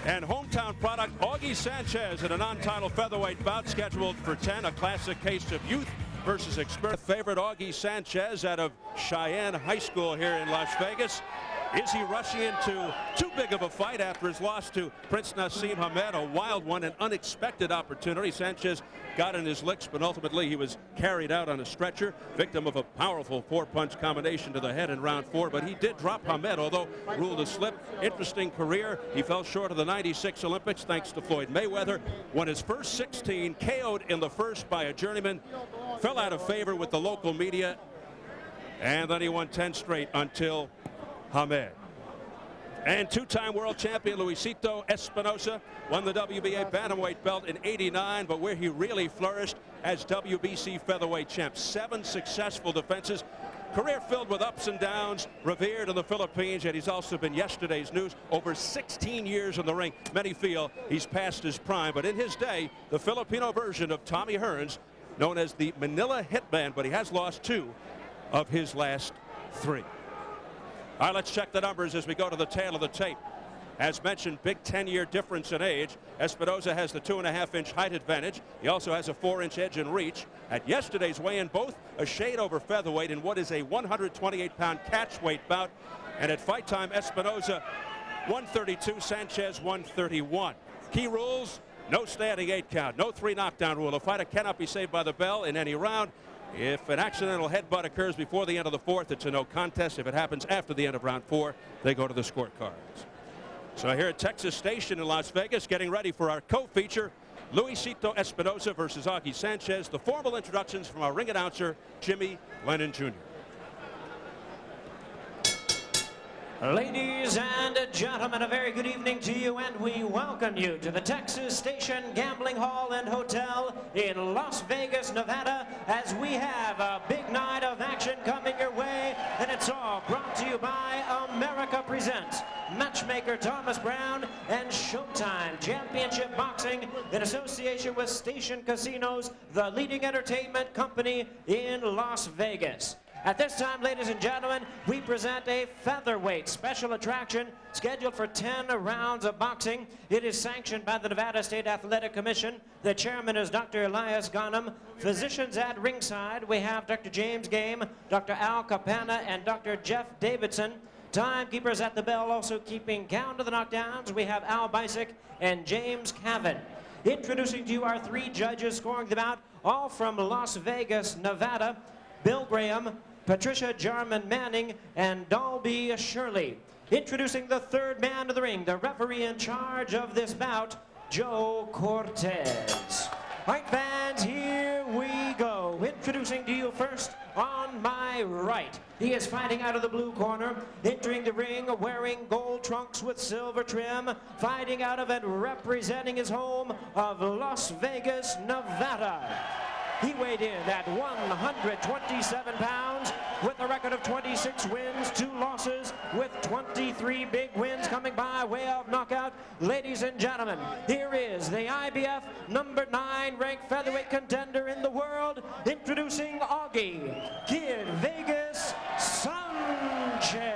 And hometown product Augie Sanchez in a non-title featherweight bout scheduled for 10. A classic case of youth versus experience. Favorite Augie Sanchez out of Cheyenne High School here in Las Vegas. Is he rushing into too big of a fight after his loss to Prince Nassim Hamed? A wild one, an unexpected opportunity. Sanchez got in his licks, but ultimately he was carried out on a stretcher, victim of a powerful four-punch combination to the head in round 4. But he did drop Hamed, although ruled a slip. Interesting career. He fell short of the '96 Olympics thanks to Floyd Mayweather. Won his first 16, KO'd in the first by a journeyman. Fell out of favor with the local media, and then he won 10 straight until Hamed. And two-time world champion Luisito Espinosa won the WBA bantamweight belt in '89, but where he really flourished as WBC featherweight champ. 7 successful defenses. Career filled with ups and downs, revered in the Philippines, yet he's also been yesterday's news. Over 16 years in the ring. Many feel he's past his prime, but in his day, the Filipino version of Tommy Hearns, known as the Manila Hitman, but he has lost 2 of his last 3. All right, let's check the numbers as we go to the tail of the tape. As mentioned, big 10-year difference in age. Espinosa has the 2.5-inch height advantage. He also has a 4-inch edge in reach. At yesterday's weigh-in, both a shade over featherweight in what is a 128-pound catchweight bout. And at fight time, Espinosa 132, Sanchez 131. Key rules: no standing 8 count, no 3 knockdown rule. A fighter cannot be saved by the bell in any round. If an accidental headbutt occurs before the end of the 4th, it's a no contest. If it happens after the end of round 4, they go to the scorecards. So here at Texas Station in Las Vegas, getting ready for our co-feature, Luisito Espinosa versus Augie Sanchez. The formal introductions from our ring announcer, Jimmy Lennon Jr. Ladies and gentlemen, a very good evening to you, and we welcome you to the Texas Station Gambling Hall and Hotel in Las Vegas, Nevada, as we have a big night of action coming your way, and it's all brought to you by America Presents, Matchmaker Thomas Brown, and Showtime Championship Boxing in association with Station Casinos, the leading entertainment company in Las Vegas. At this time, ladies and gentlemen, we present a featherweight special attraction scheduled for 10 rounds of boxing. It is sanctioned by the Nevada State Athletic Commission. The chairman is Dr. Elias Ghanem. Physicians at ringside, we have Dr. James Game, Dr. Al Capana, and Dr. Jeff Davidson. Timekeepers at the bell also keeping count of the knockdowns. We have Al Bisick and James Cavan. Introducing to you our 3 judges scoring the bout, all from Las Vegas, Nevada: Bill Graham, Patricia Jarman Manning, and Dalby Shirley. Introducing the 3rd man to the ring, the referee in charge of this bout, Joe Cortez. All right, fans, here we go. Introducing to you first, on my right, he is fighting out of the blue corner, entering the ring wearing gold trunks with silver trim, fighting out of and representing his home of Las Vegas, Nevada. He weighed in at 127 pounds with a record of 26 wins, 2 losses, with 23 big wins coming by way of knockout. Ladies and gentlemen, here is the IBF number 9 ranked featherweight contender in the world, introducing Augie Kid Vegas Sanchez.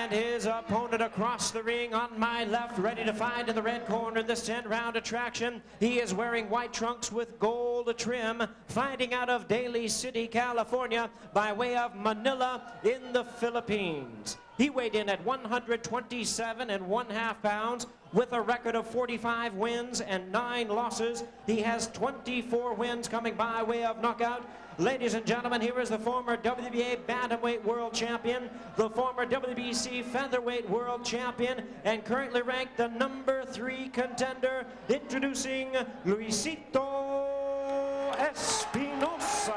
His opponent across the ring on my left, ready to fight in the red corner in this 10-round attraction. He is wearing white trunks with gold trim, fighting out of Daly City, California, by way of Manila in the Philippines. He weighed in at 127.5 pounds with a record of 45 wins and 9 losses. He has 24 wins coming by way of knockout. Ladies and gentlemen, here is the former WBA Bantamweight World Champion, the former WBC Featherweight World Champion, and currently ranked the number 3 contender, introducing Luisito Espinosa.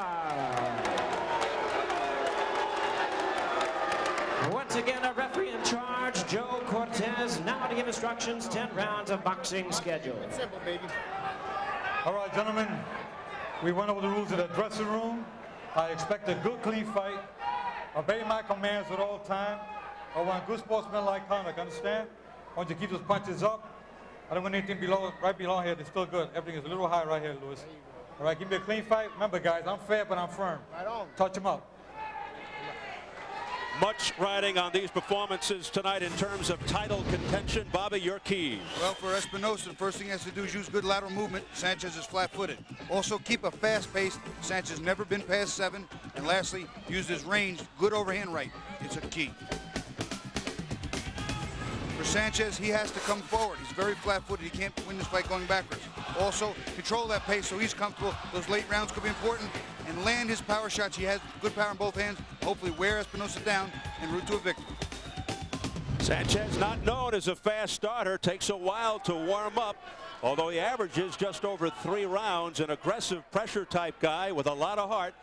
Once again, a referee in charge, Joe Cortez, now to give instructions, 10 rounds of boxing schedule. Simple, baby. All right, gentlemen, we went over the rules of the dressing room. I expect a good, clean fight. Obey my commands at all time. I want good sportsmanlike conduct, understand? I want you to keep those punches up. I don't want anything below, right below here. It's still good. Everything is a little high right here, Louis. All right, give me a clean fight. Remember, guys, I'm fair, but I'm firm. Right on. Touch him up. Much riding on these performances tonight in terms of title contention. Bobby, your keys. Well, for Espinosa, the first thing he has to do is use good lateral movement. Sanchez is flat-footed. Also, keep a fast pace. Sanchez never been past 7. And lastly, use his range, good overhand right. It's a key. For Sanchez, he has to come forward. He's very flat-footed. He can't win this fight going backwards. Also, control that pace so he's comfortable. Those late rounds could be important. And land his power shots. He has good power in both hands. Hopefully wear Espinosa down en route to a victory. Sanchez, not known as a fast starter, takes a while to warm up. Although he averages just over 3 rounds, an aggressive pressure type guy with a lot of heart.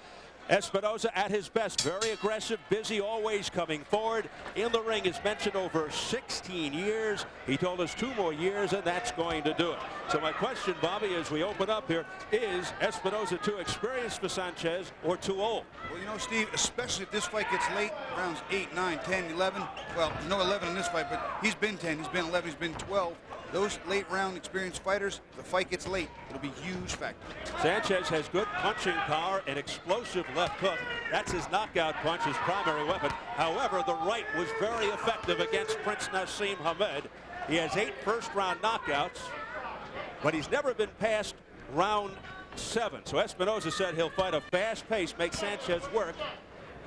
Espinosa at his best, very aggressive, busy, always coming forward. In the ring is mentioned over 16 years. He told us 2 more years, and that's going to do it. So my question, Bobby, as we open up here, is Espinosa too experienced for Sanchez or too old? Well, you know, Steve, especially if this fight gets late, rounds 8, 9, 10, 11. Well, no 11 in this fight, but he's been 10, he's been 11, he's been 12. Those late round experienced fighters, if the fight gets late, it'll be a huge factor. Sanchez has good punching power and explosive left hook. That's his knockout punch, his primary weapon. However, the right was very effective against Prince Nassim Hamed. He has 8 first-round knockouts, but he's never been past round 7. So Espinosa said he'll fight a fast pace, make Sanchez work,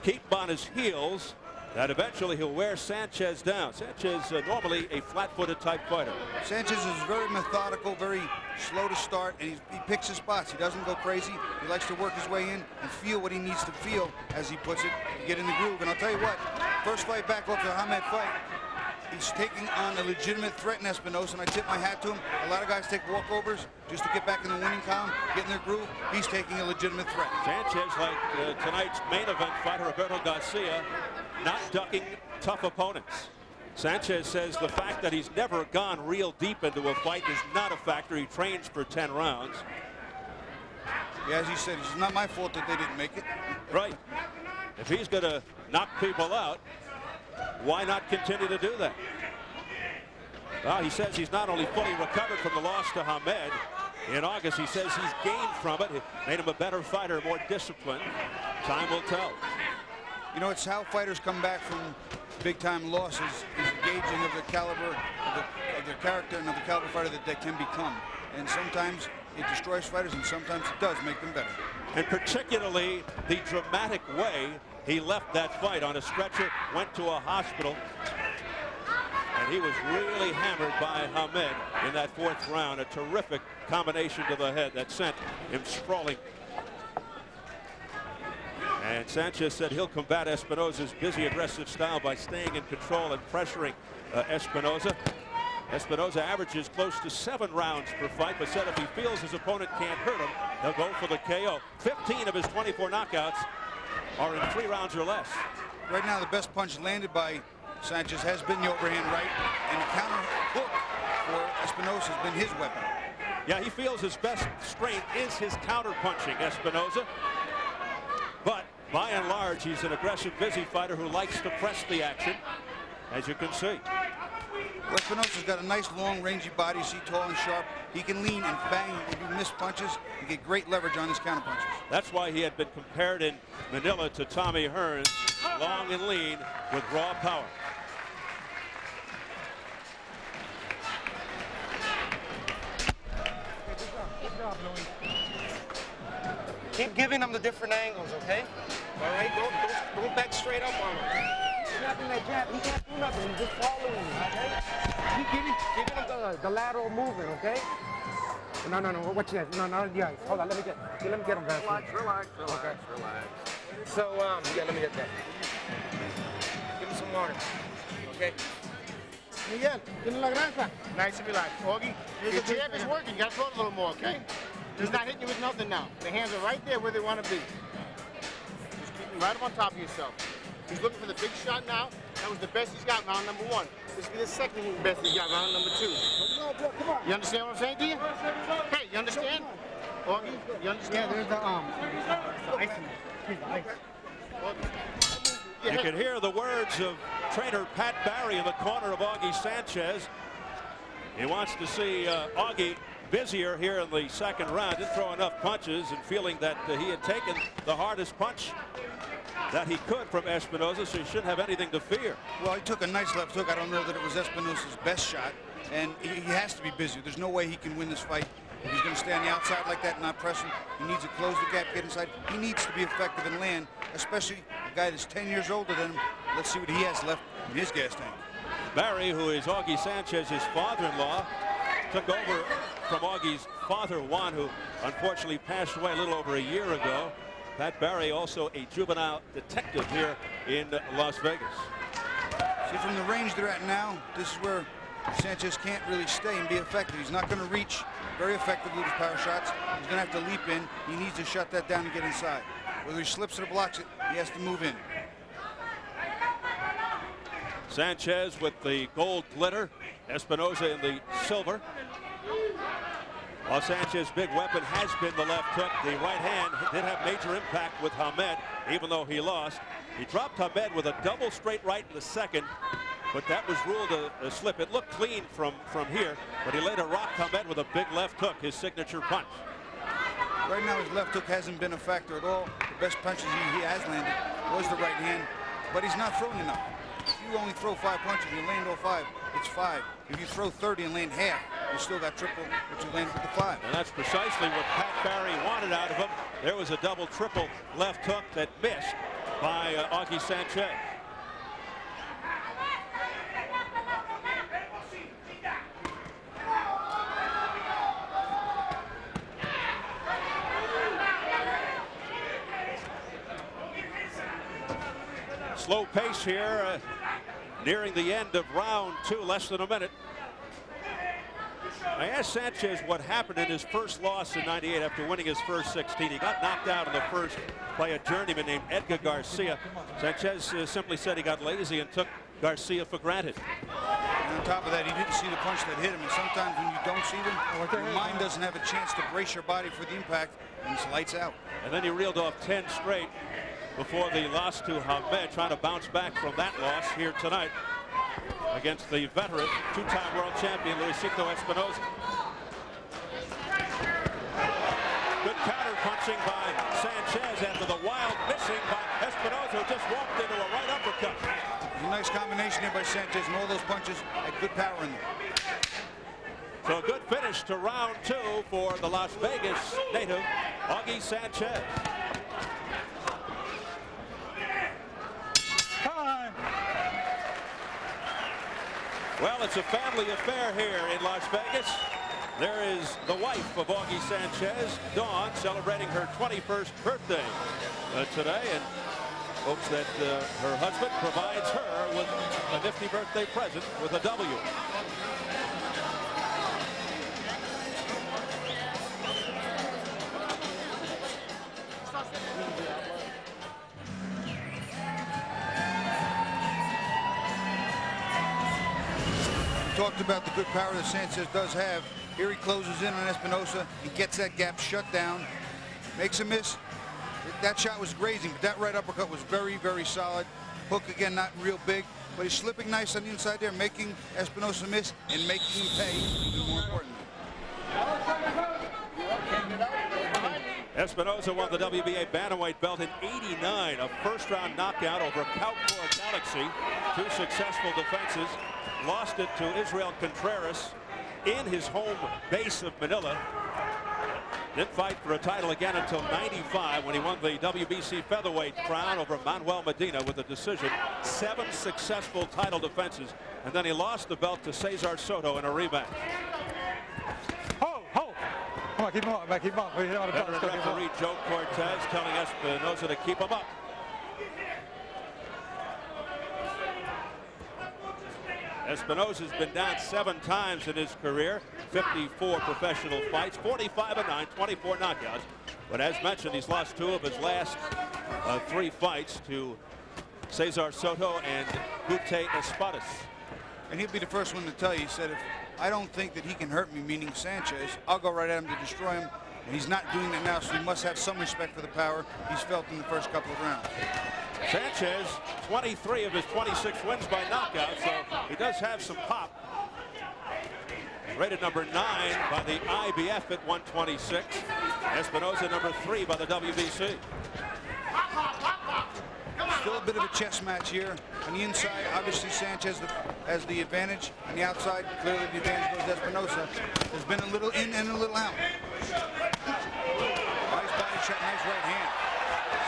keep him on his heels, that eventually he'll wear Sanchez down. Sanchez normally a flat-footed type fighter. Sanchez is very methodical, very slow to start, and he picks his spots. He doesn't go crazy. He likes to work his way in and feel what he needs to feel, as he puts it, get in the groove. And I'll tell you what, first fight back off the Hamed fight, he's taking on a legitimate threat in Espinosa, and I tip my hat to him. A lot of guys take walkovers just to get back in the winning column, get in their groove. He's taking a legitimate threat. Sanchez, like tonight's main event fighter, Roberto Garcia, not ducking tough opponents. Sanchez says the fact that he's never gone real deep into a fight is not a factor. He trains for 10 rounds. Yeah, as he said, it's not my fault that they didn't make it. Right. If he's going to knock people out, why not continue to do that? Well, he says he's not only fully recovered from the loss to Hamed in August, he says he's gained from it. It made him a better fighter, more disciplined. Time will tell. You know, it's how fighters come back from big-time losses, is gauging of the caliber, of their character, and of the caliber fighter that they can become. And sometimes it destroys fighters, and sometimes it does make them better. And particularly the dramatic way he left that fight on a stretcher, went to a hospital, and he was really hammered by Hamed in that 4th round. A terrific combination to the head that sent him sprawling. And Sanchez said he'll combat Espinosa's busy, aggressive style by staying in control and pressuring Espinosa. Espinosa averages close to 7 rounds per fight, but said if he feels his opponent can't hurt him, he'll go for the KO. 15 of his 24 knockouts are in 3 rounds or less. Right now, the best punch landed by Sanchez has been the overhand right, and the counter hook for Espinosa has been his weapon. Yeah, he feels his best strength is his counter punching, Espinosa. But by and large, he's an aggressive, busy fighter who likes to press the action, as you can see. Espinosa's got a nice, long, rangy body. You see, tall and sharp. He can lean and bang if you miss punches. You get great leverage on his counter punches. That's why he had been compared in Manila to Tommy Hearns, long and lean with raw power. Keep giving them the different angles, okay? All right, don't back straight up on him. He's not in that jab. He can't do nothing. He's just following you, okay? Keep giving him the lateral movement, okay? No. Watch that. No, yeah. Hold on. Let me get him back. Relax. So, yeah, let me get that. Give him some water, okay? Miguel, tiene la granja. Nice and relaxed. Augie, the jab is working. You got to throw it a little more, okay? He's not hitting you with nothing now. The hands are right there where they want to be. Just keep them right up on top of yourself. He's looking for the big shot now. That was the best he's got, round number 1. This will be the second best he's got, round number 2. You understand what I'm saying to you? Hey, you understand? Augie, you understand? Yeah, there's the ice. The ice. You can hear the words of trainer Pat Barry in the corner of Augie Sanchez. He wants to see Augie busier here in the 2nd round. Didn't throw enough punches, and feeling that he had taken the hardest punch that he could from Espinosa, so he shouldn't have anything to fear. Well, he took a nice left hook. I don't know that it was Espinosa's best shot, and he has to be busy. There's no way he can win this fight. If he's going to stay on the outside like that and not press him, he needs to close the gap, get inside. He needs to be effective and land, especially a guy that's 10 years older than him. Let's see what he has left in his gas tank. Barry, who is Augie Sanchez's father-in-law, took over from Augie's father, Juan, who unfortunately passed away a little over a year ago. Pat Barry, also a juvenile detective here in Las Vegas. See, from the range they're at now, this is where Sanchez can't really stay and be effective. He's not going to reach very effectively with power shots. He's going to have to leap in. He needs to shut that down and get inside. Whether he slips it or blocks it, he has to move in. Sanchez with the gold glitter, Espinosa in the silver. While Sanchez's big weapon has been the left hook, the right hand did have major impact with Hamed, even though he lost. He dropped Hamed with a double straight right in the second, but that was ruled a slip. It looked clean from here, but he later rocked Hamed with a big left hook, his signature punch. Right now, his left hook hasn't been a factor at all. The best punches he has landed was the right hand, but he's not throwing enough. If you only throw 5 punches, you land all 5, it's 5. If you throw 30 and land half, you still got triple what you landed with the 5. And that's precisely what Pat Barry wanted out of him. There was a double triple left hook that missed by Augie Sanchez. Slow pace here, nearing the end of round 2, less than a minute. I asked Sanchez what happened in his first loss in '98 after winning his first 16. He got knocked out in the first by a journeyman named Edgar Garcia. Sanchez simply said he got lazy and took Garcia for granted. And on top of that, he didn't see the punch that hit him. And sometimes when you don't see them, your mind doesn't have a chance to brace your body for the impact, and it's lights out. And then he reeled off 10 straight before the loss to Hamed, trying to bounce back from that loss here tonight against the veteran, 2-time world champion Luisito Espinosa. Good counter punching by Sanchez after the wild missing by Espinosa, who just walked into a right uppercut. It was a nice combination here by Sanchez, and all those punches had good power in them. So a good finish to round 2 for the Las Vegas native, Augie Sanchez. Well, it's a family affair here in Las Vegas. There is the wife of Augie Sanchez, Dawn, celebrating her 21st birthday today, and hopes that her husband provides her with a nifty birthday present with a W. Talked about the good power that Sanchez does have. Here he closes in on Espinosa. He gets that gap shut down, makes a miss. That shot was grazing, but that right uppercut was very, very solid. Hook again, not real big, but he's slipping nice on the inside there, making Espinosa miss and making him pay, even more importantly. Espinosa won the WBA bantamweight belt in '89, a first-round knockout over Cowboy Galaxy. 2 successful defenses. Lost it to Israel Contreras in his home base of Manila. Didn't fight for a title again until '95 when he won the WBC featherweight crown over Manuel Medina with a decision. 7 successful title defenses, and then he lost the belt to Cesar Soto in a rematch. Come on, keep him up, keep him up. Veteran referee Joe Cortez telling Espinosa to keep him up. Espinosa's been down 7 times in his career, 54 professional fights, 45-9, 24 knockouts. But as mentioned, he's lost 2 of his last 3 fights to Cesar Soto and Gute Espadas. And he'll be the first one to tell you, he said, if I don't think that he can hurt me, meaning Sanchez, I'll go right at him to destroy him. And he's not doing that now, so he must have some respect for the power he's felt in the first couple of rounds. Sanchez, 23 of his 26 wins by knockout, so he does have some pop. Rated number 9 by the IBF at 126. Espinosa number 3 by the WBC. Still a bit of a chess match here. On the inside, obviously Sanchez has the advantage. On the outside, clearly the advantage goes to Espinosa. There's been a little in and a little out. Nice body shot, nice right hand.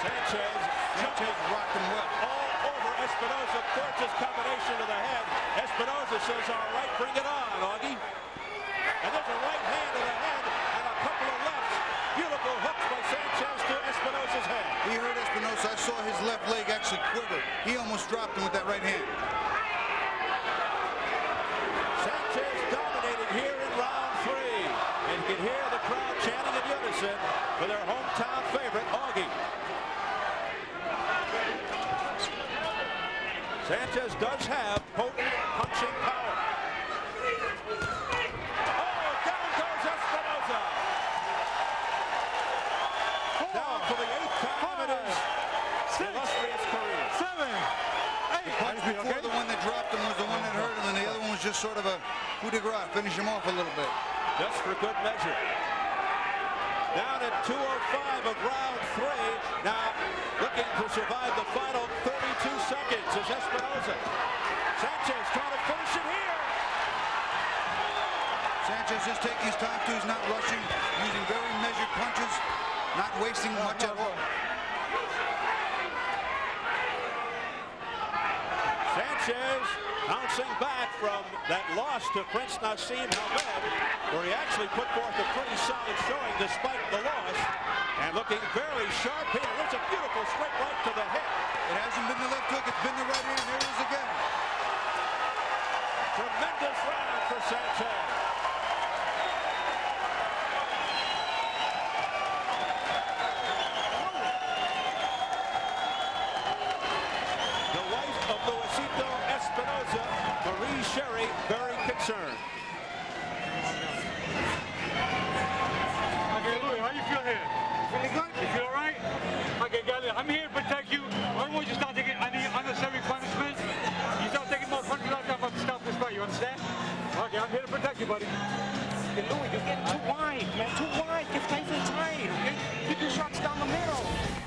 Sanchez rocked him well. All over Espinosa. Gorgeous combination to the head. Espinosa says, all right, bring it on, Augie. And there's a right hand to the head and a couple of lefts. Beautiful hooks by Sanchez to Espinosa's head. He hurt Espinosa. I saw his left leg actually quiver. He almost dropped him with that right hand. Sanchez dominating here in round 3. And you can hear the crowd chanting in unison for their hometown favorite, Augie. Sanchez does have potent punching power. Oh, down goes Espinosa. Down for the 8th time in his illustrious career. 7, 8. Punch before the one that dropped him was the one that hurt him, and the other one was just sort of a coup de grace, finish him off a little bit. Just for good measure. Down at 2:05 of round 3. Now looking to survive the final 32 seconds is Espinosa. Sanchez trying to finish it here. Sanchez is taking his time too. He's not rushing, using very measured punches, not wasting much at all. Sanchez bouncing back from that loss to Prince Nassim Hamed, where he actually put forth a pretty solid showing despite the loss, and looking very sharp here. There's a beautiful straight right to the head. It hasn't been the left hook, it's been the right hand. There it is again. Tremendous round for Sanchez. The wife of Luisito Espinosa, Marie Sherry, very concerned. Okay, Louis, how you feel here? Feeling good? You feel all right? Okay, guys, I'm here to protect you. I don't want you to start taking any unnecessary punishment. You start taking more punishment, I'm about to stop this fight. You understand? Okay, I'm here to protect you, buddy. Hey, Louis, you're getting too wide, man. Too wide. Get nice and tight. Keep your shots down the middle.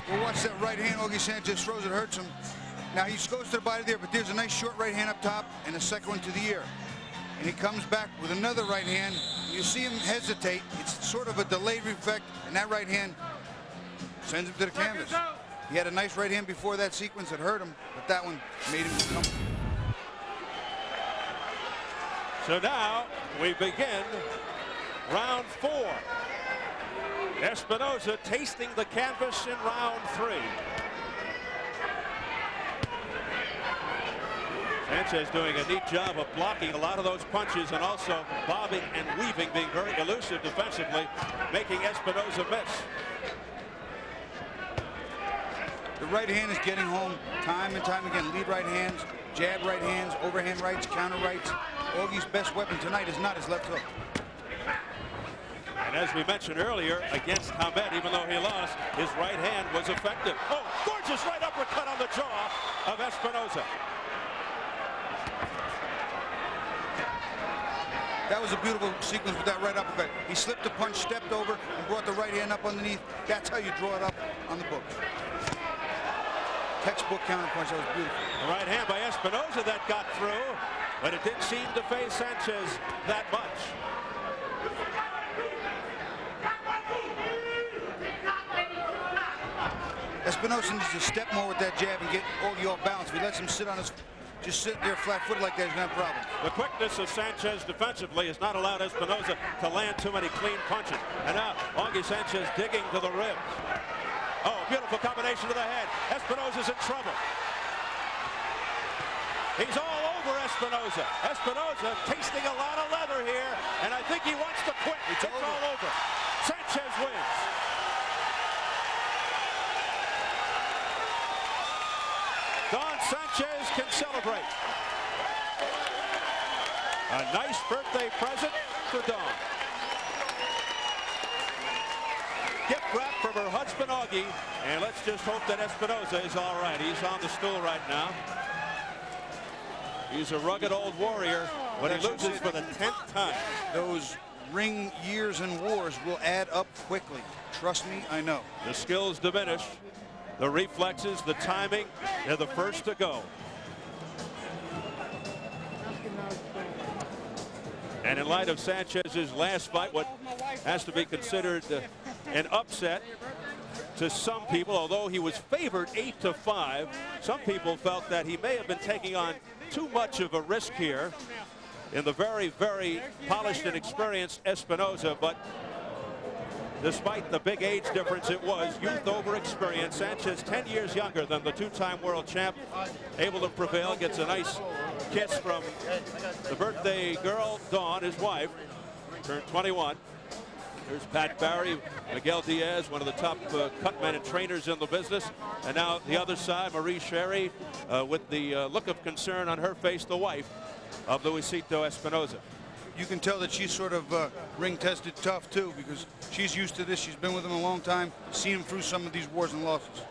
Well, watch that right hand. Augie Sanchez throws it, hurts him. Now he goes to the body there, but there's a nice short right hand up top and a second one to the ear. And he comes back with another right hand. You see him hesitate. It's sort of a delayed effect, and that right hand sends him to the canvas. He had a nice right hand before that sequence that hurt him, but that one made him come. So now we begin round 4. Espinosa tasting the canvas in round 3. Sanchez doing a neat job of blocking a lot of those punches and also bobbing and weaving, being very elusive defensively, making Espinosa miss. The right hand is getting home time and time again. Lead right hands, jab right hands, overhand rights, counter rights. Augie's best weapon tonight is not his left hook. And as we mentioned earlier, against Hamed, even though he lost, his right hand was effective. Oh, gorgeous right uppercut on the jaw of Espinosa. That was a beautiful sequence with that right uppercut. He slipped the punch, stepped over, and brought the right hand up underneath. That's how you draw it up on the books. Textbook counter punch. That was beautiful. The right hand by Espinosa that got through, but it didn't seem to phase Sanchez that much. Espinosa needs to step more with that jab and get Augie off balance. If he lets him sit on his, just sit there flat-footed like that, he's gonna have problems. The quickness of Sanchez defensively has not allowed Espinosa to land too many clean punches. And now Augie Sanchez digging to the ribs. Oh, beautiful combination to the head. Espinosa's in trouble. He's all over Espinosa. Espinosa tasting a lot of leather here, and I think he wants to quit. It's all over. Sanchez wins. Don Sanchez can celebrate. A nice birthday present for Dawn. Gift wrap from her husband Augie, and let's just hope that Espinosa is all right. He's on the stool right now. He's a rugged old warrior when he loses for the 10th time. Those ring years and wars will add up quickly. Trust me, I know. The skills diminish. the reflexes, the timing. They're the first to go. And in light of Sanchez's last fight, what has to be considered an upset to some people, although he was favored 8-5, some people felt that he may have been taking on too much of a risk here in the very, very polished and experienced Espinosa. But despite the big age difference, it was youth over experience. Sanchez, 10 years younger than the two-time world champ, able to prevail, gets a nice kiss from the birthday girl, Dawn, his wife, turned 21. There's Pat Barry, Miguel Diaz, one of the top cutmen and trainers in the business. And now the other side, Marie Sherry, with the look of concern on her face, the wife of Luisito Espinosa. You can tell that she's sort of ring-tested tough, too, because she's used to this. She's been with him a long time, seen him through some of these wars and losses.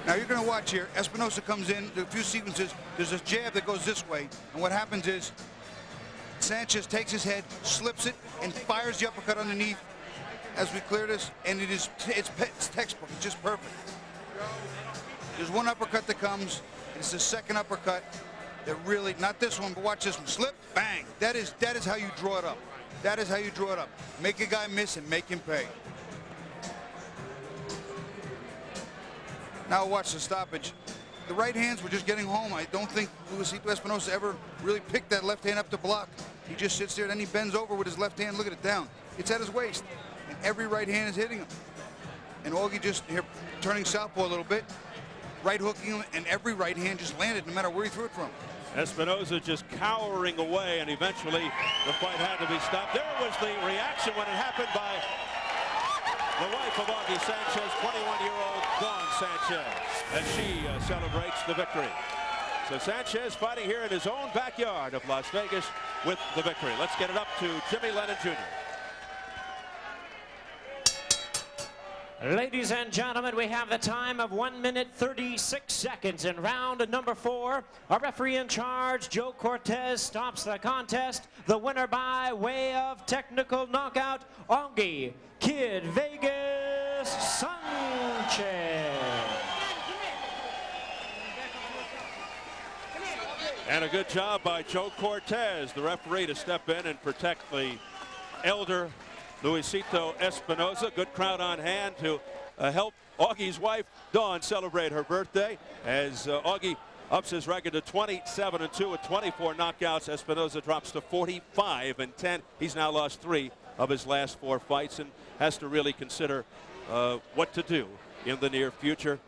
Now you're going to watch here. Espinosa comes in, a few sequences. There's a jab that goes this way, and what happens is Sanchez takes his head, slips it, and fires the uppercut underneath as we clear this, and it's textbook. It's just perfect. There's one uppercut that comes, and it's the second uppercut that really, not this one, but watch this one. Slip, bang. That is how you draw it up. That is how you draw it up. Make a guy miss and make him pay. Now watch the stoppage. The right hands were just getting home. I don't think Luisito Espinosa ever really picked that left hand up to block. He just sits there, then he bends over with his left hand. Look at it down. It's at his waist. And every right hand is hitting him. And Augie just here turning southpaw a little bit, right hooking him, and every right hand just landed no matter where he threw it from. Espinosa just cowering away, and eventually the fight had to be stopped. There was the reaction when it happened by the wife of Augie Sanchez, 21-year-old Dawn Sanchez, as she celebrates the victory. So Sanchez fighting here in his own backyard of Las Vegas with the victory. Let's get it up to Jimmy Lennon Jr. Ladies and gentlemen, we have the time of 1 minute 36 seconds in round number 4. Our referee in charge, Joe Cortez, stops the contest. The winner by way of technical knockout, Augie Kid Vegas Sanchez. And a good job by Joe Cortez, the referee, to step in and protect the elder Luisito Espinosa. Good crowd on hand to help Augie's wife, Dawn, celebrate her birthday as Augie ups his record to 27-2 with 24 knockouts. Espinosa drops to 45-10. He's now lost 3 of his last 4 fights and has to really consider what to do in the near future.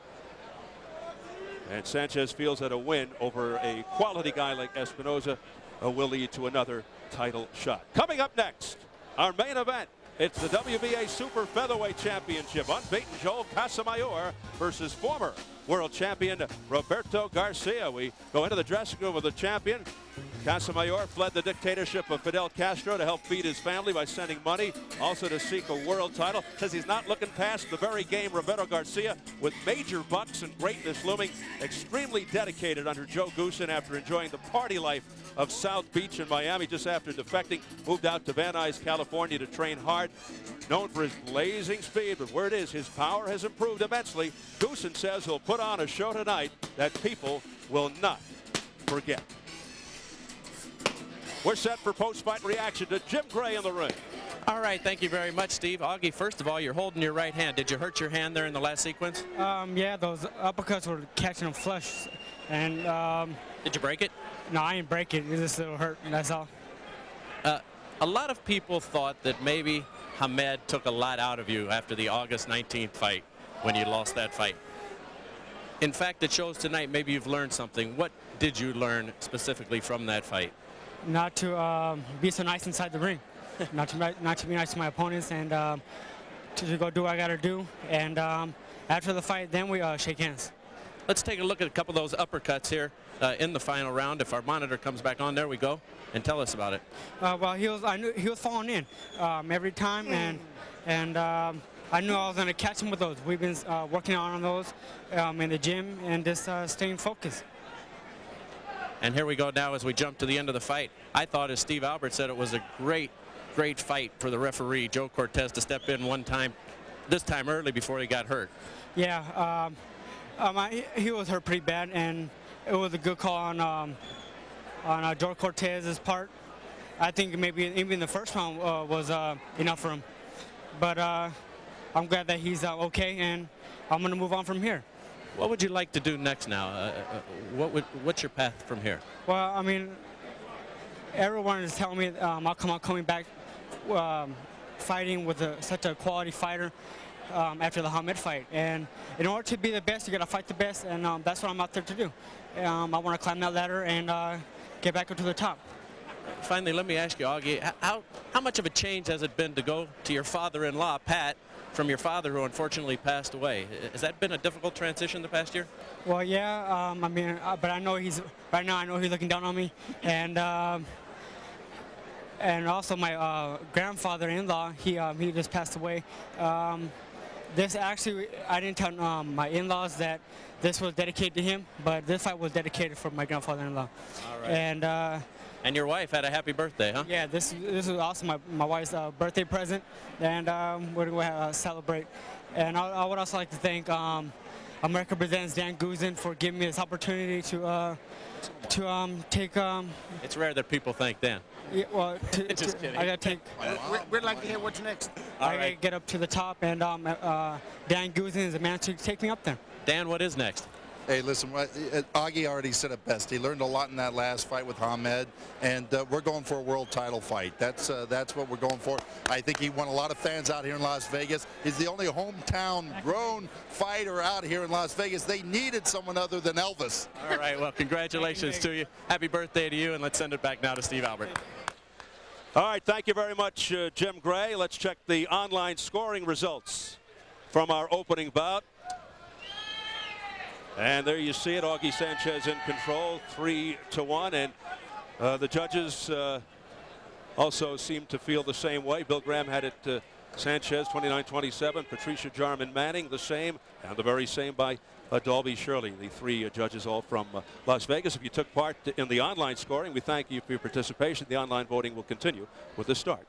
And Sanchez feels that a win over a quality guy like Espinosa will lead to another title shot. Coming up next, our main event. It's the WBA Super Featherweight Championship. Unbeaten Joel Casamayor versus former world champion Roberto Garcia. We go into the dressing room with the champion. Casamayor fled the dictatorship of Fidel Castro to help feed his family by sending money, also to seek a world title. Says he's not looking past the very game. Roberto Garcia, with major bucks and greatness looming, extremely dedicated under Joe Goosen after enjoying the party life of South Beach in Miami just after defecting, moved out to Van Nuys, California to train hard. Known for his blazing speed, but word is his power has improved immensely. Goosen says he'll put on a show tonight that people will not forget. We're set for post-fight reaction to Jim Gray in the ring. All right, thank you very much, Steve. Augie, first of all, you're holding your right hand. Did you hurt your hand there in the last sequence? Yeah, those uppercuts were catching them flush. And did you break it? No, I didn't break it. It just a little hurt, that's all. A lot of people thought that maybe Hamed took a lot out of you after the August 19th fight when you lost that fight. In fact, it shows tonight maybe you've learned something. What did you learn specifically from that fight? Not to be so nice inside the ring. not to be nice to my opponents, and to go do what I got to do. And after the fight, then we shake hands. Let's take a look at a couple of those uppercuts here in the final round. If our monitor comes back on, there we go. And tell us about it. Well, I knew he was falling in every time, and I knew I was going to catch him with those. We've been working on those in the gym and just staying focused. And here we go now as we jump to the end of the fight. I thought, as Steve Albert said, it was a great fight for the referee, Joe Cortez, to step in one time, this time early before he got hurt. Yeah, he was hurt pretty bad, and it was a good call on George Cortez's part. I think maybe even the first round was enough for him. But I'm glad that he's okay, and I'm going to move on from here. What would you like to do next now? What's your path from here? Well, I mean, everyone is telling me I'll coming back fighting with such a quality fighter after the Hamed fight. And in order to be the best, you got to fight the best, and that's what I'm out there to do. I want to climb that ladder and get back up to the top. Finally, let me ask you, Augie, how much of a change has it been to go to your father-in-law, Pat, from your father, who unfortunately passed away? Has that been a difficult transition the past year? Well, yeah. I mean, but I know right now. I know he's looking down on me, and also my grandfather-in-law. He just passed away. This actually, I didn't tell my in-laws that this was dedicated to him, but this fight was dedicated for my grandfather-in-law. All right. And your wife had a happy birthday, huh? Yeah, this is also my wife's birthday present, and we're going to celebrate. And I would also like to thank America Presents Dan Guzin for giving me this opportunity to take. It's rare that people thank Dan. Yeah, well, Just kidding. I got to take. We'd like to hear what's next. I got to get up to the top, and Dan Guzin is the man to take me up there. Dan, what is next? Hey, listen, Augie already said it best. He learned a lot in that last fight with Hamed, and we're going for a world title fight. That's what we're going for. I think he won a lot of fans out here in Las Vegas. He's the only hometown grown fighter out here in Las Vegas. They needed someone other than Elvis. All right, well, congratulations to you. Happy birthday to you, and let's send it back now to Steve Albert. All right, thank you very much, Jim Gray. Let's check the online scoring results from our opening bout. And there you see it, Augie Sanchez in control, 3-1, and the judges also seem to feel the same way. Bill Graham had it Sanchez 29-27, Patricia Jarman Manning the same, and the very same by Dalby Shirley, the three judges all from Las Vegas. If you took part in the online scoring, we thank you for your participation. The online voting will continue with the start.